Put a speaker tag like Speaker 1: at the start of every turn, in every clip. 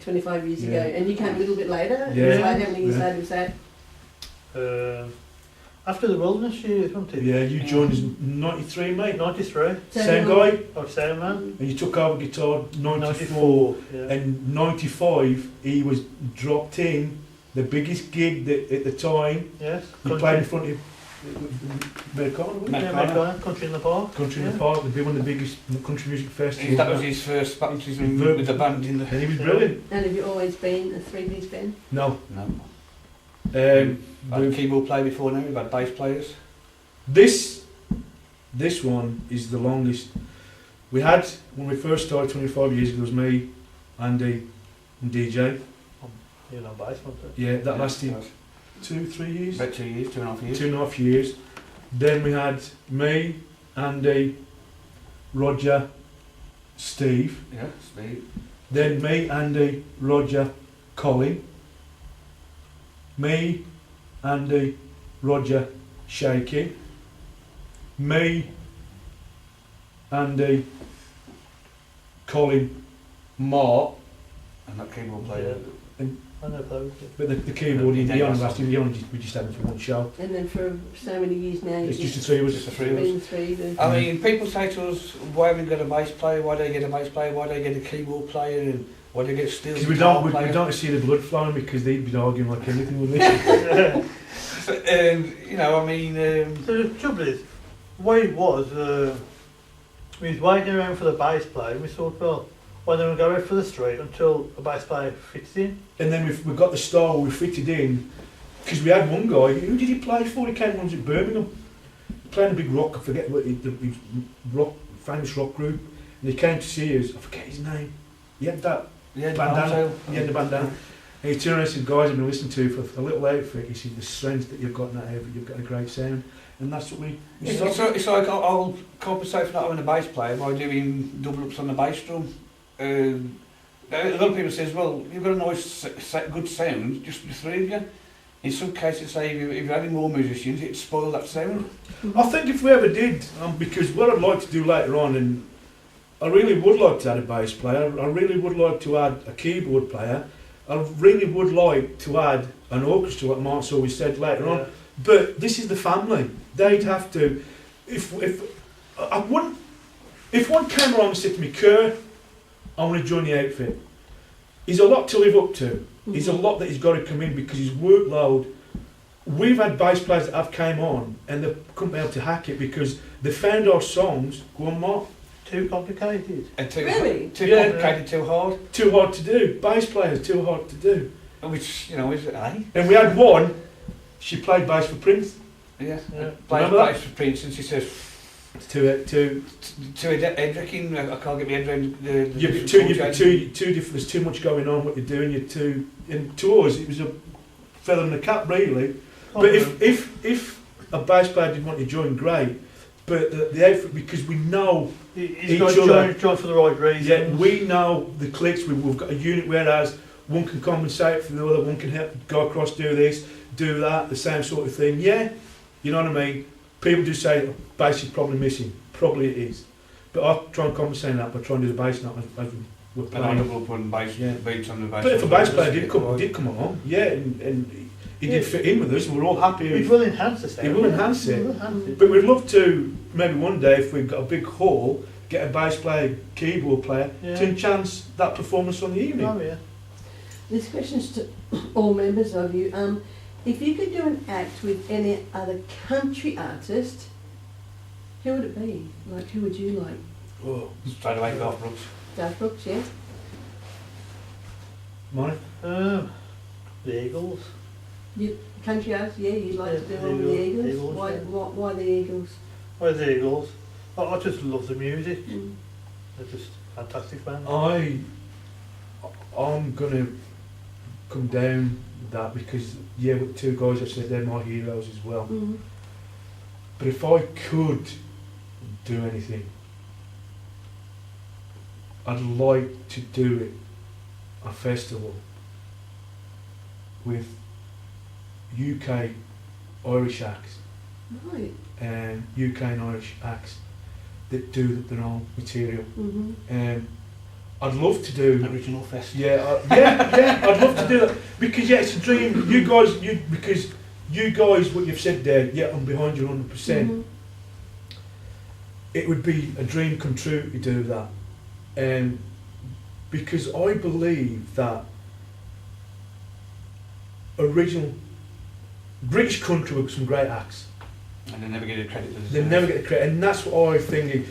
Speaker 1: 25 years ago, and you came a little bit later.
Speaker 2: Yeah.
Speaker 1: It's like how many years later was that?
Speaker 3: After the wilderness years, wasn't it?
Speaker 2: Yeah, you joined us in 93, mate.
Speaker 3: 93.
Speaker 2: Same guy.
Speaker 3: Oh, same man.
Speaker 2: And you took over guitar 94.
Speaker 3: 94. Yeah.
Speaker 2: And 95, he was dropped in the biggest gig that at the time.
Speaker 3: Yes.
Speaker 2: He played in front of Americana, wasn't it?
Speaker 3: Yeah, Americana, Country in the Park.
Speaker 2: Country in the Park, would be one of the biggest country music festivals.
Speaker 4: That was his first baptism with the band in the...
Speaker 2: And he was brilliant.
Speaker 1: And have you always been a three-piece band?
Speaker 2: No.
Speaker 4: No.
Speaker 2: Um,
Speaker 4: I've had keyboard player before now, we've had bass players.
Speaker 2: this one is the longest. We had, when we first started 25 years ago, it was me, Andy and DJ.
Speaker 3: You know, bass, wasn't it?
Speaker 2: Yeah, that lasted 2-3 years.
Speaker 4: About 2 years, 2.5 years.
Speaker 2: 2.5 years. Then we had me, Andy, Roger, Steve.
Speaker 4: Yeah, Steve.
Speaker 2: Then me, Andy, Roger, Colin. Me, Andy, Roger, Shaky. Me, Andy, Colin, Mark.
Speaker 4: And that keyboard player.
Speaker 3: I know those.
Speaker 2: But the keyboard, we just had him for one show.
Speaker 1: And then for so many years now,
Speaker 2: It's
Speaker 1: you've
Speaker 2: just the three of us.
Speaker 4: Just the three of us.
Speaker 1: been three. The
Speaker 4: I mean, people say to us, why haven't we got a bass player? Why don't you get a bass player? Why don't you get a keyboard player? And why do you get steel
Speaker 2: Because
Speaker 4: guitar
Speaker 2: we
Speaker 4: player?
Speaker 2: don't see the blood flowing because they'd be arguing like anything with me.
Speaker 4: You know, I mean...
Speaker 3: So the trouble is, the way it was, we was waiting around for the bass player, and we thought, well, why don't we go out for the street until a bass player fits in?
Speaker 2: And then we've got the style we fitted in, because we had one guy, who did he play for? He came once at Birmingham, playing a big rock, I forget what famous rock group, and he came to see us, I forget his name, he had that bandana, he had the bandana, and he turned around and said, guys, I've been listening to you for a little outfit, he said, the strength that you've got in that outfit, you've got a great sound, and that's what we
Speaker 4: It's like I'll compensate for not having a bass player by doing double ups on the bass drum. A lot of people says, well, you've got a nice, good sound, just the three of you. In some cases, say if you had more musicians, it'd spoil that sound.
Speaker 2: I think if we ever did, because what I'd like to do later on, and I really would like to add a bass player, I really would like to add a keyboard player, I really would like to add an orchestra, like Mark's always said later on. But this is the family. They'd have to, if one came along and said to me, Kerr, I want to join the outfit. He's a lot to live up to. He's a lot that he's got to come in because his workload. We've had bass players that have came on and they couldn't be able to hack it because they found our songs, go on Mark,
Speaker 3: Too complicated.
Speaker 4: And too
Speaker 2: Yeah.
Speaker 4: complicated, too hard.
Speaker 2: too hard to do. Bass players, too hard to do.
Speaker 4: Which, you know, is it, eh?
Speaker 2: And we had one, she played bass for Prince.
Speaker 4: Yeah.
Speaker 3: Yeah.
Speaker 4: Plays
Speaker 2: Remember that?
Speaker 4: bass for Prince and she says,
Speaker 2: To
Speaker 4: Edric, I can't get my head around the
Speaker 2: you're too different, there's too much going on, what you're doing, and to us it was a feather in the cap really. But if a bass player didn't want to join, great. But the outfit, because we know
Speaker 3: he's got to join for the right reasons.
Speaker 2: Yeah, we know the clicks. We've got a unit whereas one can compensate for the other, one can help go across, do this, do that, the same sort of thing. Yeah, you know what I mean? People do say bass is probably missing. Probably it is. But I try and compensate that by trying to do the bass not as we're
Speaker 4: and
Speaker 2: playing.
Speaker 4: double putting bass beats on the bass.
Speaker 2: But if a bass player did come along, yeah, and he did fit in with us, and we're all happy.
Speaker 3: It will enhance the sound.
Speaker 2: It will enhance it. But we'd love to, maybe one day, if we've got a big hall, get a bass player, keyboard player, to enhance that performance on the evening.
Speaker 3: Oh, yeah.
Speaker 1: This question's to all members of you. If you could do an act with any other country artist, who would it be? Like, who would you like?
Speaker 2: Oh,
Speaker 4: Straight away, Garth Brooks.
Speaker 1: Garth Brooks, yeah?
Speaker 2: Mine?
Speaker 3: The Eagles.
Speaker 1: You, country artist, yeah, you'd like to do one with the Eagles?
Speaker 3: Eagles,
Speaker 1: Why,
Speaker 3: yeah.
Speaker 1: why the Eagles?
Speaker 3: Why the Eagles? I just love the music.
Speaker 1: Mm.
Speaker 3: They're just fantastic band.
Speaker 2: I'm gonna come down that because with the two guys I said they're my heroes as well.
Speaker 1: Mm.
Speaker 2: But if I could do anything, I'd like to do it a festival with UK Irish acts
Speaker 1: Right.
Speaker 2: and UK and Irish acts that do their own material.
Speaker 1: Mm-hmm.
Speaker 2: I'd love to do.
Speaker 4: Original Fest.
Speaker 2: Yeah, I'd love to do that because it's a dream. Because you guys, what you've said there, I'm behind you 100%.
Speaker 1: Mhm.
Speaker 2: It would be a dream come true to do that, because I believe that original British country with some great acts.
Speaker 4: And they never get the credit.
Speaker 2: They never get the credit, and that's what I think.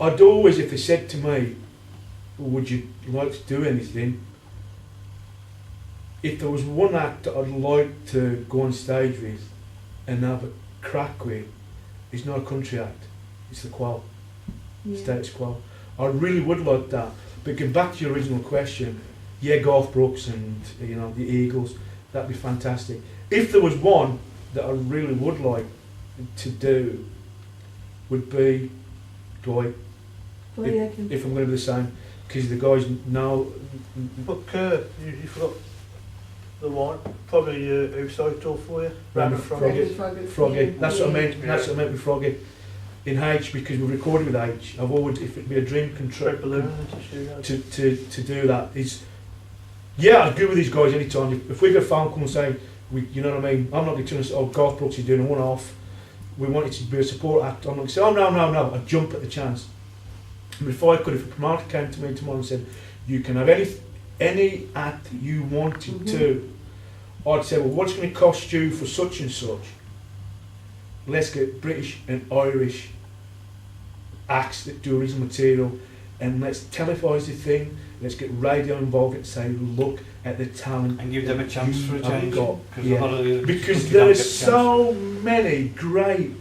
Speaker 2: I'd always, if they said to me, "Would you like to do anything?" If there was one act that I'd like to go on stage with and have a crack with, it's not a country act, it's the qual, status quo. I really would like that. But getting back to your original question, Garth Brooks and the Eagles, that'd be fantastic. If there was one that I really would like to do, would be Dwight. If I'm going to be the same, because the guys now.
Speaker 3: But Kerr, you forgot the one, probably outside tour for you.
Speaker 2: Ram
Speaker 3: Froggy.
Speaker 2: Froggy. That's what I meant. That's what I meant with Froggy. In H, because we're recording with H. I've always, if it'd be a dream come true to do that. I'd agree with these guys anytime. If we get a phone call and say, you know what I mean, I'm not going to say, Garth Brooks is doing a one-off, we want it to be a support act, I'm not going to say, no, I'd jump at the chance. And if a promoter came to me tomorrow and said, you can have any act that you wanted to, I'd say, well, what's going to cost you for such and such? Let's get British and Irish acts that do original material, and let's televise the thing, let's get radio involved and say, look at the talent.
Speaker 4: And give them a chance for a change.
Speaker 2: Because there are so many great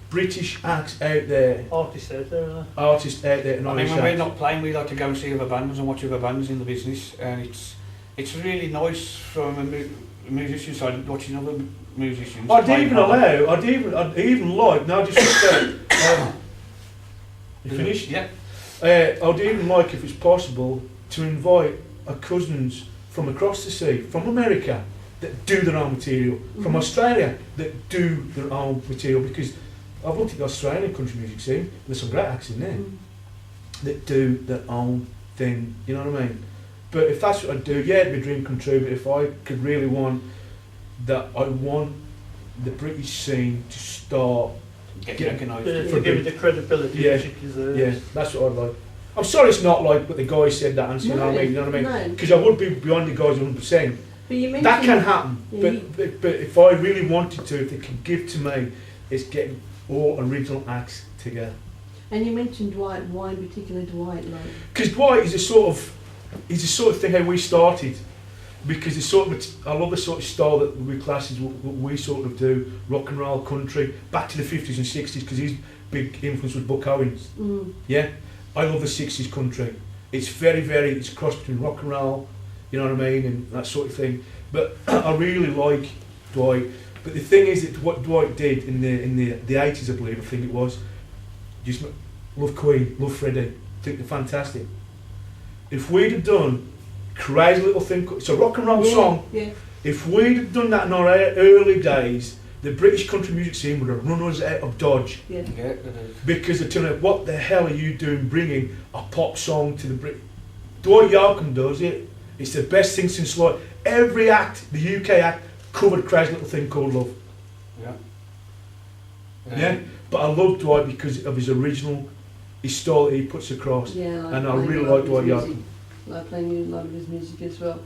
Speaker 2: British acts out there.
Speaker 3: Artists out there,
Speaker 2: and
Speaker 4: I mean, when we're not playing, we like to go and see other bands and watch other bands in the business, and it's really nice from a musician side watching other musicians.
Speaker 2: I'd even like, no disrespect. You finished?
Speaker 4: Yeah.
Speaker 2: I'd even like, if it's possible, to invite our cousins from across the sea, from America, that do their own material, from Australia, that do their own material, because I've looked at the Australian country music scene, there's some great acts in there that do their own thing, you know what I mean? But if that's what I'd do, it'd be a dream come true, but if I could really want that, I want the British scene to start
Speaker 4: getting recognised.
Speaker 3: To give it the credibility music deserves.
Speaker 2: Yeah, that's what I'd like. I'm sorry it's not like what the guy said that answer, you know what I mean? Because I would be behind the guys 100%.
Speaker 1: But you mentioned
Speaker 2: that can happen, but if I really wanted to, if they can give to me, it's getting all original acts together.
Speaker 1: And you mentioned Dwight. Why in particular Dwight?
Speaker 2: Because Dwight is the sort of thing how we started. Because I love the sort of style that we class as what we sort of do, rock and roll, country, back to the 50s and 60s, because his big influence was Buck Owens. Yeah, I love the 60s country. It's it's a cross between rock and roll, you know what I mean, and that sort of thing. But I really like Dwight. But the thing is that what Dwight did in the 80s, I think it was, just love Queen, love Freddie, I think they're fantastic. If we'd have done Crazy Little Thing, it's a rock and roll song. Yeah. If we'd have done that in our early days, the British country music scene would have run us out of Dodge. Yeah. Because they're telling us, what the hell are you doing bringing a pop song to the Brit? Dwight Yoakam does it. It's the best thing since like every act, the UK act, covered Crazy Little Thing Called Love. Yeah. But I love Dwight because of his style that he puts across. Yeah, and I really like Dwight Yoakam.
Speaker 1: Like playing a lot of his music as well.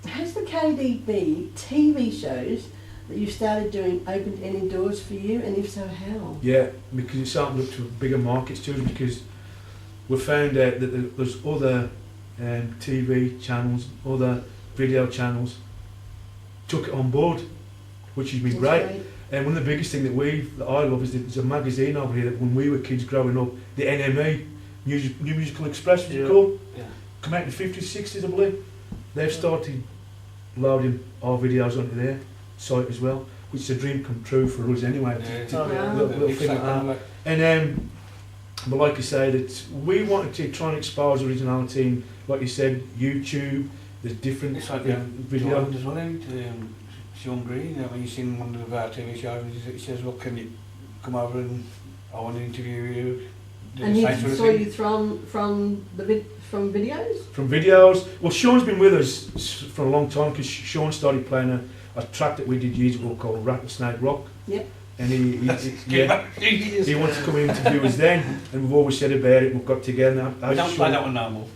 Speaker 1: Has the KDB TV shows that you started doing opened any doors for you, and if so, how?
Speaker 2: Yeah, because it's opened up to bigger markets too, because we found out that there's other TV channels, other video channels took it on board, which has been great. And one of the biggest things that I love is that there's a magazine over here that when we were kids growing up, the NME, New Musical Express, was it called? Yeah. Come out in the 50s, 60s, I believe. They've started loading our videos onto their site as well, which is a dream come true for us anyway. Little thing like that. And but like I say, that we wanted to try and expose originality. And like you said, YouTube. There's different video.
Speaker 4: As well, Sean Green. When you seen one of our TV shows, he says, "Well, can you come over and I want to interview you?" do
Speaker 1: And
Speaker 4: the
Speaker 1: he
Speaker 4: same sort of
Speaker 1: saw
Speaker 4: thing.
Speaker 1: you from videos?
Speaker 2: From videos. Well, Sean's been with us for a long time because Sean started playing a track that we did years ago called Rattlesnake Rock.
Speaker 1: Yep.
Speaker 2: And he
Speaker 4: Years.
Speaker 2: he wanted to come and interview us then, and we've always said about it. We've got together.
Speaker 4: We don't play that one no more.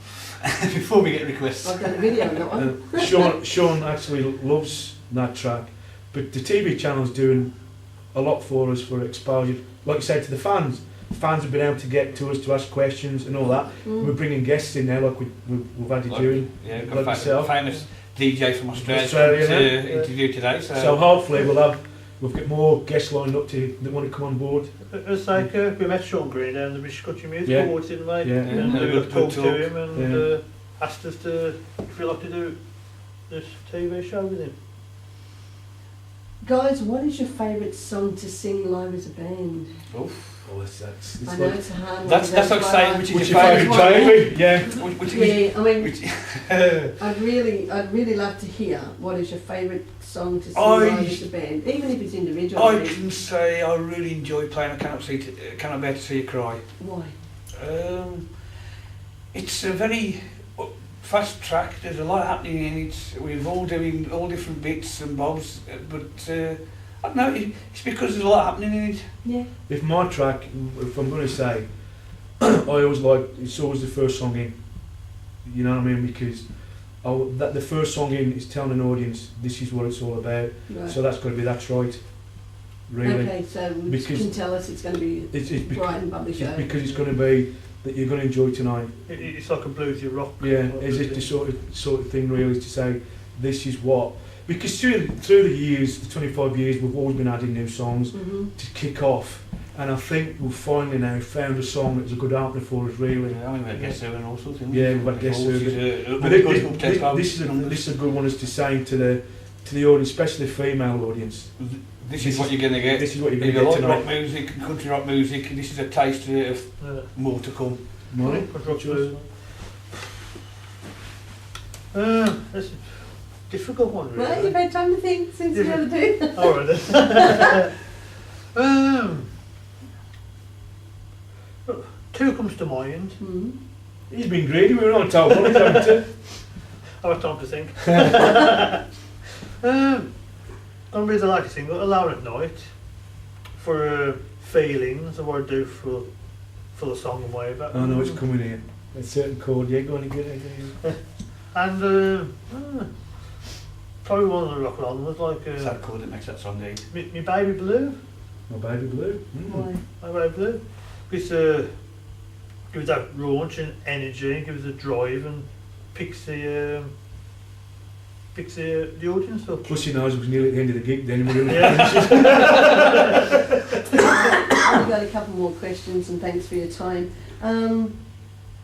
Speaker 4: Before we get requests.
Speaker 1: I've done a video on that one.
Speaker 2: Sean actually loves that track, but the TV channel's doing a lot for us for exposure. Like I said to the fans, fans have been able to get to us to ask questions and all that. We're bringing guests in now, like we've had you doing.
Speaker 4: Yeah, we've
Speaker 2: like
Speaker 4: got
Speaker 2: yourself.
Speaker 4: a famous DJ from Australia
Speaker 2: Australia,
Speaker 4: to interview today.
Speaker 2: So hopefully we've got more guests lined up that want to come on board.
Speaker 3: It's like we met Sean Green down the British Country Music
Speaker 2: Yeah.
Speaker 3: Awards, didn't we?
Speaker 2: Yeah.
Speaker 3: And
Speaker 4: Yeah.
Speaker 3: we
Speaker 4: Good
Speaker 3: talked
Speaker 4: talk.
Speaker 3: to him and asked us if we'd like to do this TV show with him.
Speaker 1: Guys, what is your favourite song to sing live as a band?
Speaker 2: Oh, that's
Speaker 1: I know it's a hard one.
Speaker 4: That's like
Speaker 1: why
Speaker 4: saying
Speaker 1: I-
Speaker 4: which is
Speaker 2: What's
Speaker 4: your
Speaker 2: your
Speaker 4: favourite
Speaker 2: favourite Jamie? Yeah.
Speaker 4: Which
Speaker 1: Yeah, I mean,
Speaker 4: which,
Speaker 1: I'd really love to hear what is your favourite song to sing
Speaker 4: I-
Speaker 1: live as a band, even if it's individual.
Speaker 4: I
Speaker 1: mean,
Speaker 4: can say I really enjoy playing I Cannot Bear to See You Cry.
Speaker 1: why?
Speaker 4: It's a very fast track, there's a lot happening in it, we're all doing all different bits and bobs, but I don't know, it's because there's a lot happening in it.
Speaker 1: Yeah.
Speaker 2: If my track, if I'm going to say, I always like, it's always the first song in. You know what I mean? Because the first song in is telling an audience this is what it's all about.
Speaker 1: Right.
Speaker 2: So that's got to be That's Right. Really.
Speaker 1: Okay, so you
Speaker 2: Because
Speaker 1: can tell us it's going to be
Speaker 2: It's
Speaker 1: bright and bubbly show.
Speaker 2: because it's going to be that you're going to enjoy tonight.
Speaker 3: It's like a bluesy rock.
Speaker 2: Yeah, is it the sort of thing really to say this is what? Because through the years, the 25 years, we've always been adding new songs to kick off, and I think we've finally now found a song that's a good opener for us really.
Speaker 4: Yeah, I mean, we had guests there and all sorts of
Speaker 2: Yeah, we've had guests there. But this is a good one is to say to the audience, especially the female audience.
Speaker 4: This is what you're going to get.
Speaker 2: This is what you're
Speaker 4: If
Speaker 2: going to
Speaker 4: you
Speaker 2: get
Speaker 4: like rock
Speaker 2: tonight.
Speaker 4: music and country rock music, this is a taste of more to come.
Speaker 2: Money?
Speaker 3: It's a difficult one,
Speaker 1: Well,
Speaker 3: really.
Speaker 1: you've had time to think since the other two.
Speaker 3: Alright then. Two comes to mind.
Speaker 2: He's been greedy, we were on top one, haven't we?
Speaker 3: I have time to think. Gonna be the like single, Alone at Night, for feelings of what I do for the song and whatever.
Speaker 2: I know it's coming here. A certain chord, yeah, go on and get it.
Speaker 3: And probably one of the rock on was like
Speaker 4: It's that chord that makes that song neat.
Speaker 3: me Baby Blue.
Speaker 2: My Baby Blue.
Speaker 1: Why?
Speaker 3: My Baby Blue. Because gives that raunch and energy, gives a drive and picks the audience up.
Speaker 2: Plus he knows it was nearly at the end of the gig then. We were
Speaker 1: I've got a couple more questions and thanks for your time.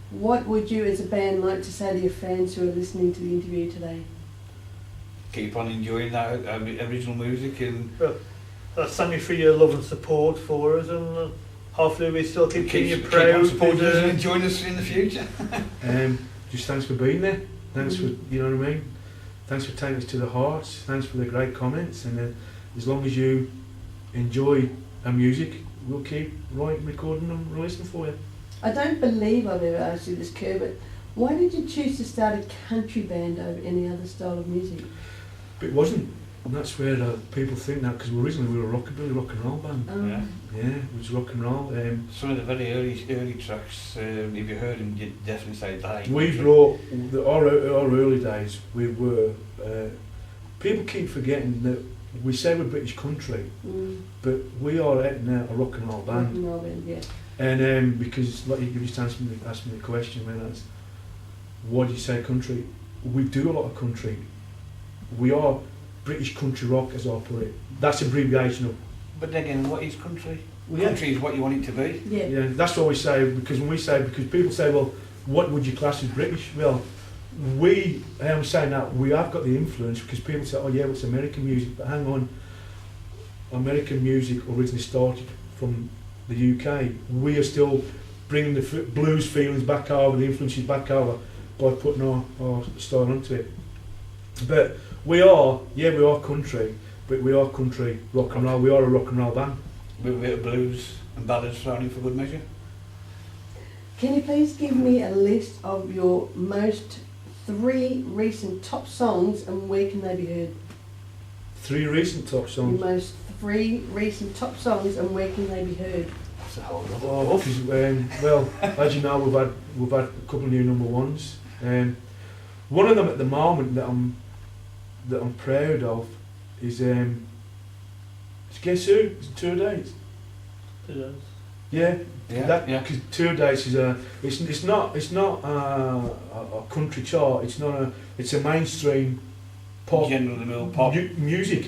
Speaker 1: What would you as a band like to say to your fans who are listening to the interview today?
Speaker 4: Keep on enjoying that original music and
Speaker 3: Thank you for your love and support for us, and hopefully we still keep you
Speaker 4: keep on
Speaker 3: proud.
Speaker 4: supporting us and enjoying us in the future.
Speaker 2: just thanks for being there. Thanks for, you know what I mean? Thanks for taking us to the hearts. Thanks for the great comments. And as long as you enjoy our music, we'll keep writing, recording and releasing for you.
Speaker 1: I don't believe I've ever asked you this, Kerr, but why did you choose to start a country band over any other style of music?
Speaker 2: But it wasn't. And that's where people think that, because originally we were a rockabilly, rock and roll band.
Speaker 4: Yeah.
Speaker 2: Yeah, it was rock and roll.
Speaker 4: Some of the very early tracks, if you heard them, you'd definitely say they.
Speaker 2: We brought, our early days, we were, people keep forgetting that we say we're British country, but we are now a rock and roll
Speaker 1: Rock
Speaker 2: band.
Speaker 1: and roll band, yeah.
Speaker 2: And because, like you just asked me the question, man, that's, why do you say country? We do a lot of country. We are British country rock, as I put it. That's abbreviation of.
Speaker 4: But then again, what is country?
Speaker 2: Well, yeah.
Speaker 4: Country is what you want it to be.
Speaker 1: Yeah.
Speaker 2: Yeah, that's what we say, because because people say, well, what would you class as British? Well, I am saying that we have got the influence, because people say, oh yeah, well, it's American music, but hang on, American music originally started from the UK. We are still bringing the blues feelings back over, the influences back over, by putting our style onto it. But we are country, but we are country rock and roll. We are a rock and roll band.
Speaker 4: With a bit of blues and ballads thrown in for good measure.
Speaker 1: Can you please give me a list of your most 3 recent top songs and where can they be heard?
Speaker 2: 3 recent top
Speaker 1: Your
Speaker 2: songs.
Speaker 1: most 3 recent top songs and where can they be heard?
Speaker 4: That's a whole lot.
Speaker 2: Oh, well, as you know, we've had a couple of new number ones. One of them at the moment that I'm proud of is guess who? It's 2 days. Yeah,
Speaker 4: Yeah, yeah.
Speaker 2: Because 2 days is it's not a country chart. It's a mainstream pop
Speaker 4: General mill pop.
Speaker 2: music.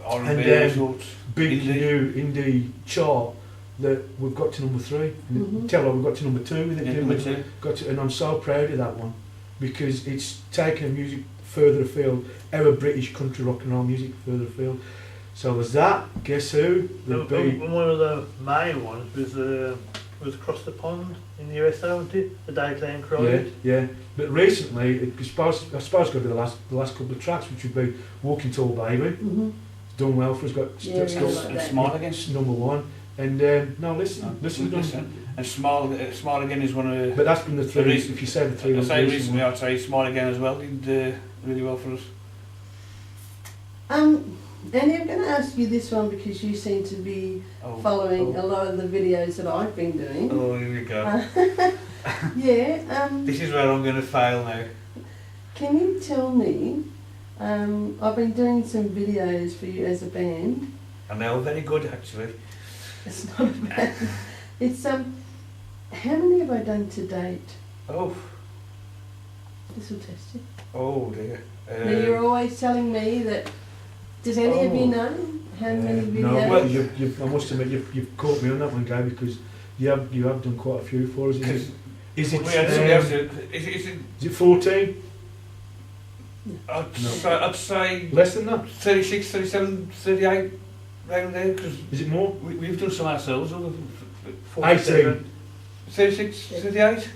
Speaker 4: R&B
Speaker 2: And,
Speaker 4: sorts.
Speaker 2: Big
Speaker 4: Indie.
Speaker 2: new indie chart that we've got to number 3.
Speaker 1: Mhm.
Speaker 2: Tell her we've got to number 2 with it.
Speaker 4: Yeah,
Speaker 2: didn't
Speaker 4: number
Speaker 2: we?
Speaker 4: 2.
Speaker 2: Got to, and I'm so proud of that one because it's taken music further afield, our British country rock and roll music further afield. So there's that. Guess who? Would be
Speaker 3: One of the main ones was Across the Pond in the USA, wasn't it? The Day Clan
Speaker 2: yeah,
Speaker 3: Cried.
Speaker 2: yeah. But recently, I suppose it's got to be the last couple of tracks, which would be Walking Tall Baby.
Speaker 1: Mm-hmm.
Speaker 2: It's done well for us. Got
Speaker 1: Yeah,
Speaker 2: still
Speaker 1: yeah.
Speaker 4: And Smile Again.
Speaker 2: number 1. And no, listen.
Speaker 4: And Smile Again is one of
Speaker 2: But that's been the 3.
Speaker 4: recent-
Speaker 2: If you say the 3,
Speaker 4: I say
Speaker 2: recent
Speaker 4: recently,
Speaker 2: ones.
Speaker 4: I'd say Smile Again as well did really well for us.
Speaker 1: Andy, I'm going to ask you this one because you seem to be following a lot of the videos that I've been doing.
Speaker 4: Oh, here we go.
Speaker 1: Yeah.
Speaker 4: This is where I'm going to fail now.
Speaker 1: Can you tell me? I've been doing some videos for you as a band.
Speaker 4: And they were very good, actually.
Speaker 1: It's not a band. It's how many have I done to date?
Speaker 4: Oh,
Speaker 1: This will test you.
Speaker 4: oh dear.
Speaker 1: Now you're always telling me that. Does any of you know how many videos?
Speaker 2: No, well, I must admit you've caught me on that one, Guy, because you have done quite a few for us. Is it
Speaker 4: we had somebody else who- is
Speaker 2: is it 14?
Speaker 4: I'd say
Speaker 2: Less than that?
Speaker 4: 36, 37, 38 round there, because
Speaker 2: Is it more?
Speaker 4: we've done some ourselves.
Speaker 2: 18.
Speaker 4: 36, 38?